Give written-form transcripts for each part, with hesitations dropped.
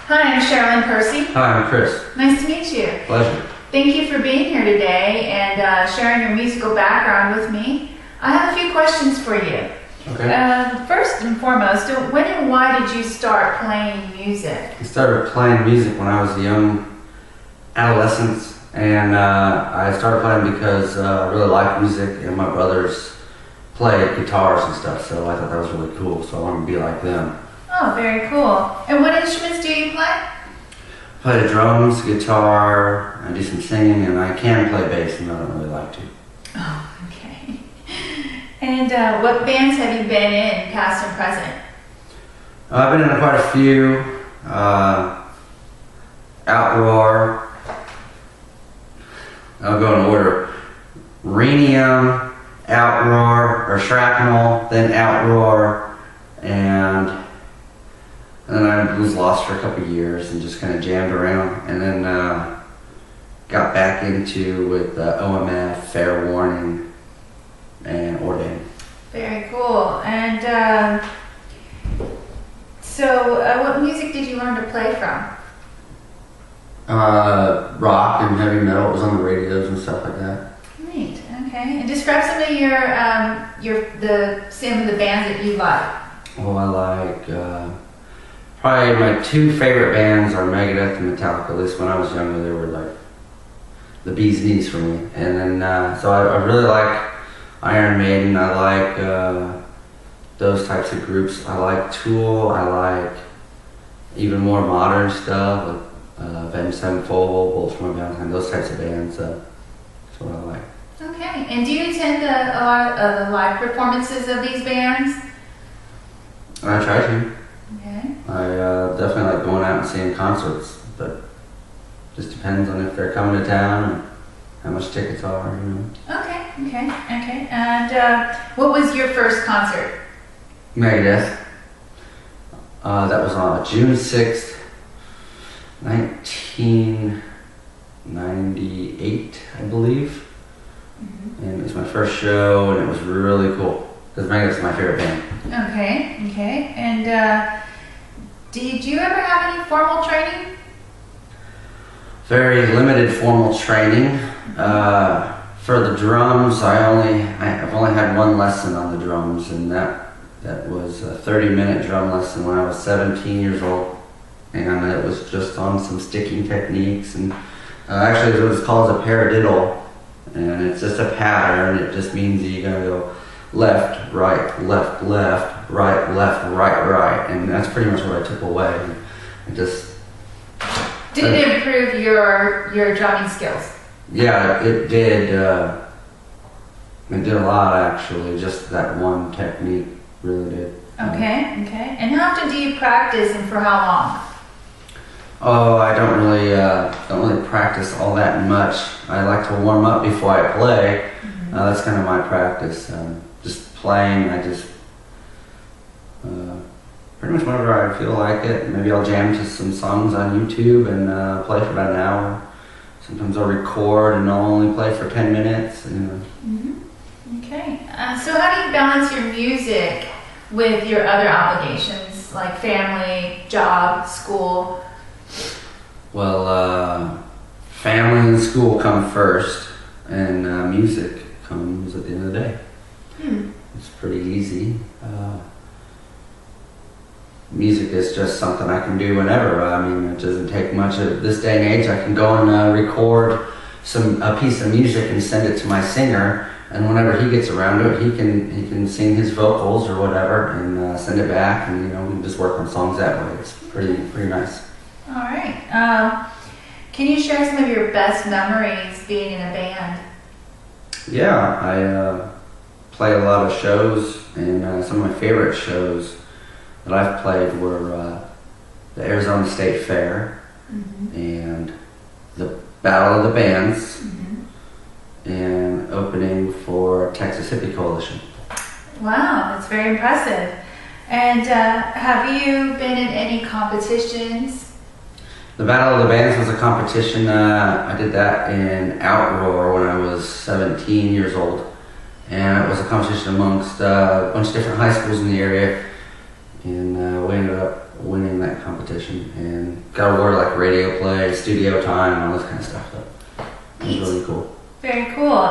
Hi, I'm Sherilyn Percy. Hi, I'm Chris. Nice to meet you. Pleasure. Thank you for being here today and sharing your musical background with me. I have a few questions for you. Okay. First and foremost, when and why did you start playing music? I started playing music when I was a young adolescent, and I started playing because I really liked music, and my brothers played guitars and stuff, so I thought that was really cool, so I wanted to be like them. Oh, very cool. And what instruments do you play? I play the drums, guitar, I do some singing, and I can play bass, and I don't really like to. Oh, okay. And what bands have you been in, past and present? I've been in quite a few. Outroar. I'll go in order. Rhenium, Outroar, or Shrapnel, then Outroar, and then I was lost for a couple of years and just kind of jammed around, and then got back into with OMF, Fair Warning, and Ordain. Very cool. And what music did you learn to play from? Rock and heavy metal. It was on the radios and stuff like that. Neat. Okay. And describe some of some of the bands that you like. Well, I like probably my two favorite bands are Megadeth and Metallica. At least when I was younger, they were like the bee's knees for me. And then so I really like Iron Maiden. I like those types of groups. I like Tool. I like even more modern stuff like Avenged Sevenfold, Bolts from a Valentine, those types of bands. That's what I like. Okay. And do you attend a lot of the live performances of these bands? I try to. Okay. I definitely like going out and seeing concerts, but just depends on if they're coming to town and how much tickets are, you know. Okay. And what was your first concert? Megadeth. That was on June 6th, 1998, I believe. Mm-hmm. And it was my first show, and it was really cool because Megadeth's my favorite band. Okay. And did you ever have any formal training? Very limited formal training. For the drums, I've only had one lesson on the drums, and that was a 30-minute drum lesson when I was 17 years old, and it was just on some sticking techniques, and actually it was called a paradiddle, and it's just a pattern. It just means that you're gonna go left, right, left, left, right, left, right, and that's pretty much what I took away. It just Did it improve your drumming skills? Yeah, it did. It did a lot, actually. Just that one technique really did. Okay. And how often do you practice, and for how long? Oh, I don't really practice all that much. I like to warm up before I play. Mm-hmm. That's kind of my practice. Just playing. I just pretty much whenever I feel like it. Maybe I'll jam to some songs on YouTube and play for about an hour. Sometimes I'll record and I'll only play for 10 minutes. You know. Mm-hmm. Okay. So how do you balance your music with your other obligations, like family, job, school? Well, family and school come first, and music comes at the end of the day. It's pretty easy. Music is just something I can do whenever. I mean, it doesn't take much of this day and age. I can go and record a piece of music and send it to my singer, and whenever he gets around to it, he can sing his vocals or whatever and send it back, and we can just work on songs that way. It's pretty nice. All right. Can you share some of your best memories being in a band? Yeah, I play a lot of shows, and some of my favorite shows that I've played were the Arizona State Fair, Mm-hmm. and the Battle of the Bands, Mm-hmm. and opening for Texas Hippie Coalition. Wow, that's very impressive. And have you been in any competitions? The Battle of the Bands was a competition. I did that in Outroar when I was 17 years old. And it was a competition amongst a bunch of different high schools in the area. And we ended up winning that competition, and got awarded like radio play, studio time, all this kind of stuff. So it was Neat. really cool. Very cool.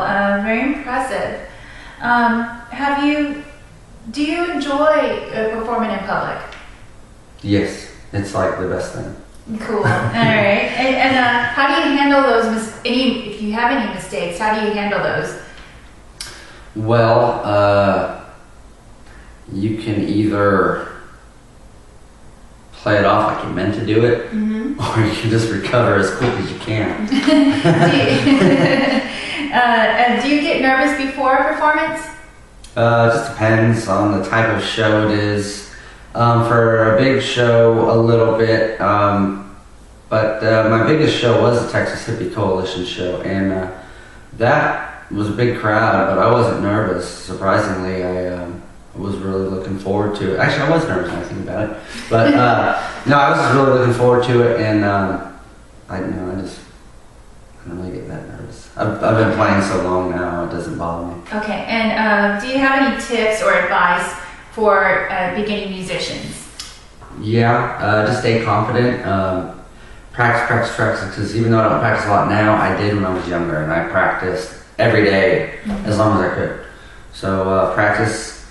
Very impressive. Do you enjoy performing in public? Yes, it's like the best thing. Cool. All right. And how do you handle those? If you have any mistakes, how do you handle those? Well, you can either play it off like you meant to do it, or you can just recover as quick as you can. Do you get nervous before a performance? It just depends on the type of show it is. For a big show, a little bit, but my biggest show was the Texas Hippie Coalition show, and that was a big crowd, but I wasn't nervous. Surprisingly, I was really looking forward to it. Actually, I was nervous when I think about it, but no, I was just really looking forward to it, and I don't really get that nervous. I've been playing so long now, it doesn't bother me. Okay. And do you have any tips or advice for beginning musicians? Yeah, just stay confident. Practice, because even though I don't practice a lot now, I did when I was younger, and I practiced every day as long as I could. So practice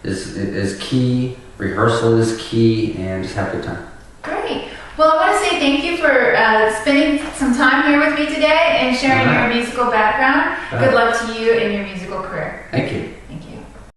is key, rehearsal is key, and just have a good time. Great. Well, I want to say thank you for spending some time here with me today and sharing your musical background. Good luck to you in your musical career. Thank you.